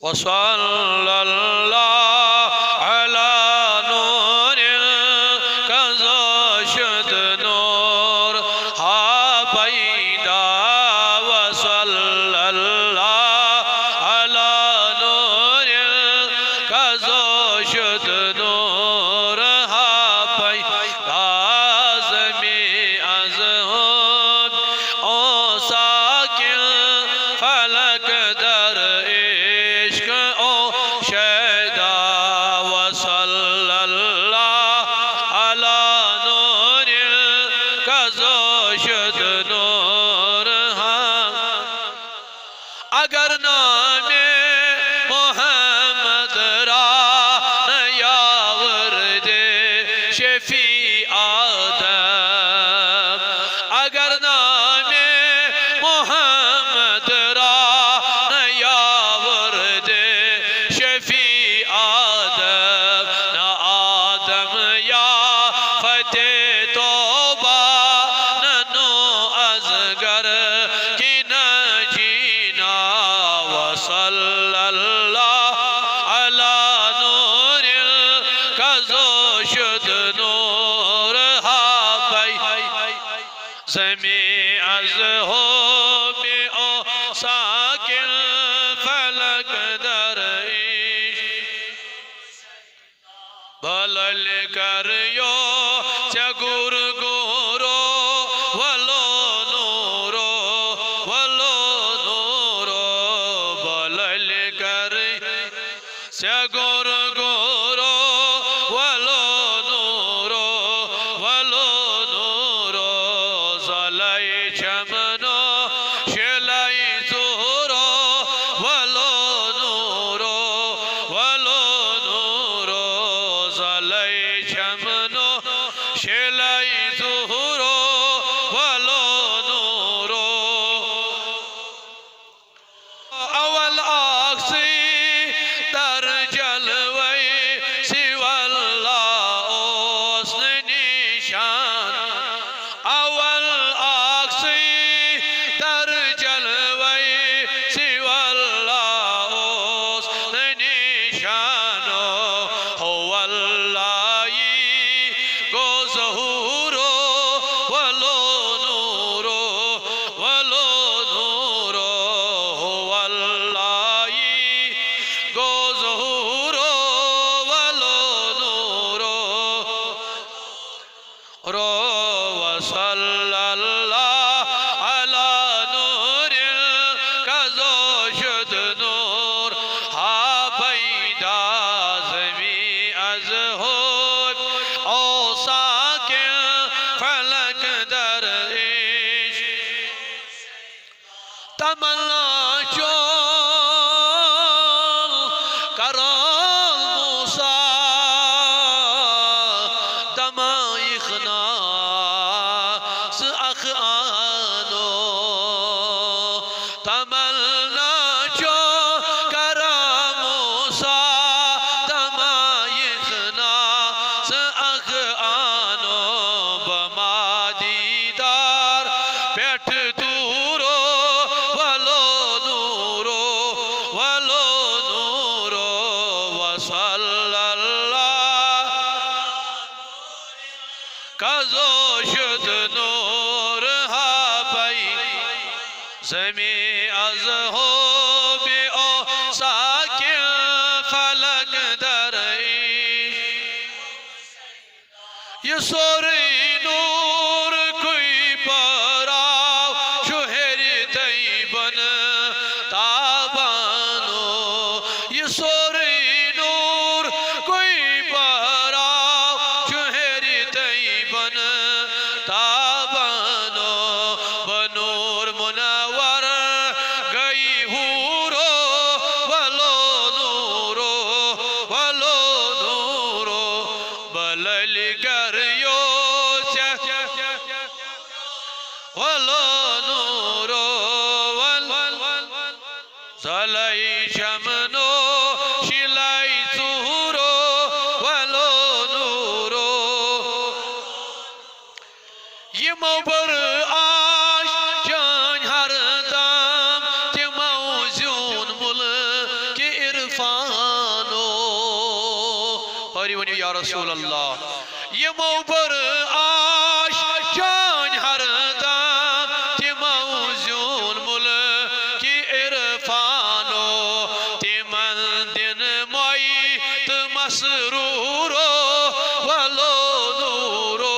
वसल्लल्लाहु अला नूरिल कज़ोशद नूर हा पैदा वसल्लल्लाहु अला नूरिल कज़ोशद नूर हा पैदा ज़मी अज़ हुद ओ साकिन फलक दर इश्क ओ शैदा वसल्लल्लाहु अला नूरिल कज़ोशद नूर हा अगर नामे मोहम्मद रा नयावर दे शफी आदम अगर नामे मोहम्मद रा नयावर दे शफी आदम न आदम या फते तोबा ननो अजगर की न जीना वसल्लल्लाहु अला नूरिल कज़ोशद नूर हा ज़मी अज़ हो में ओ साकिन फलक दर भलल कर यो चगुर गोरो वलो नूरो भलल कर चगुर गोरो वलो नूरो ज़लाई चमनो शिलाई ज़ुहरो वलो नूरो ज़लाई चमनो शिलाई ज़ुहरो वलो नूरो अवल आक्सी दर जलवै सिवल्ला ओस्न निशान अवल आक्सी दर जलवै सिवल्ला ओस्न निशानो हो वल्लाई गो ज़हूरो वलो नूरो हो वल्लाई गो ज़हूरो वलो नूरो रो वसल्लल्लाहु अला नूरिल कज़ोशद नूर हा पैदा ज़मी अज़ हुद ओ साकिन फलक दर इश्क तमन्ना चोल करल मूसा दमाइखना अख आनो तमन्ना चो करा मूसा दमाइखना अख आनो बमादीदार बैठ दूरो वलो नूरो वसल्लल्लाहु कज़ोशद नूर हा ज़मी अज़ हो में ओ साकिन फलक दर ये सोरी नूर कोई पराव शुहर तैबन ताबानो ये सोरी नूर कोई पराव शुहर तैबन ताबानो बनूर मुनव्वर गई हूरो वलो नूरो बलल कर यो वलो नूरो ज़लाई चमनो शिलाई ज़ुहरो वलो नूरो ये मोबर आश जान हर दम ते मौजून मुल के इर रसूल अल्लाह यमो पर आश जान हर दम तिमो ज़ून मुल की इरफानो तिमन दिन मोई त मसरूरो वलो नूरो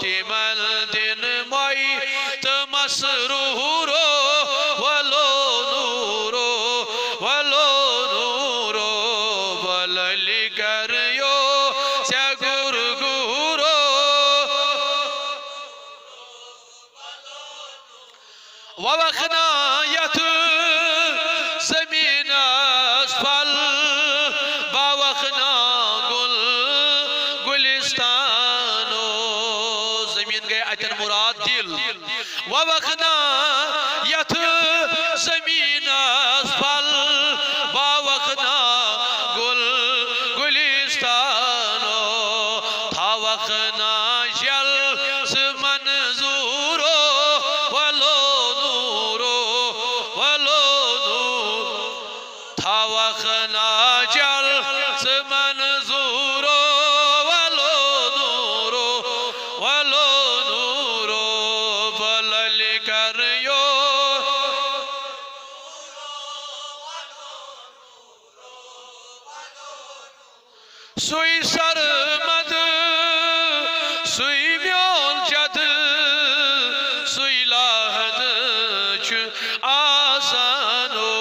तिमन दिन मोई त मसरूरो वलो नूरो वलली करियो से गुरगुरो ववखना यत जमीन असफल बावखना गुलिस्तानो जमीन गए अतन मुराद दिल ववखना यत जमीन असफल बावखना गुलिस्तानो थावखना जल मंजूरो वलो नूरो थावखना जल मंजूरो वलो नूरो बलल करियो सुई सरमद सुई म्योन जद सुई लाहद च आसानो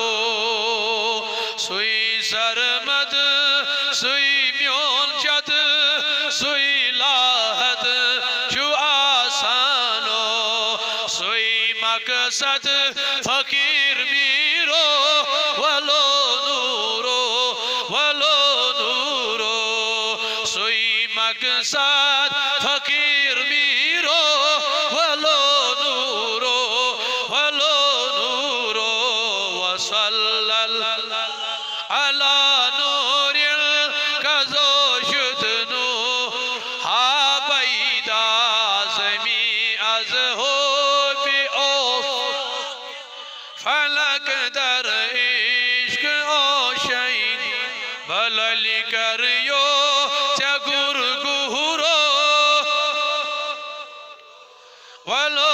सुई सरमद सुई म्योन जद सुई लाहद च आसानो सुई मकसद फकीर मीरो वलो नूरो सुई मकसद फकीर मीरो वलो नूरो वसल्लल अला नूरिल कज़ो शुदनु हा बैदा ज़मी अज़ हो बि औफ फलक दर इश्क ओ शहीद भलल करियो से गुरगुरो वलो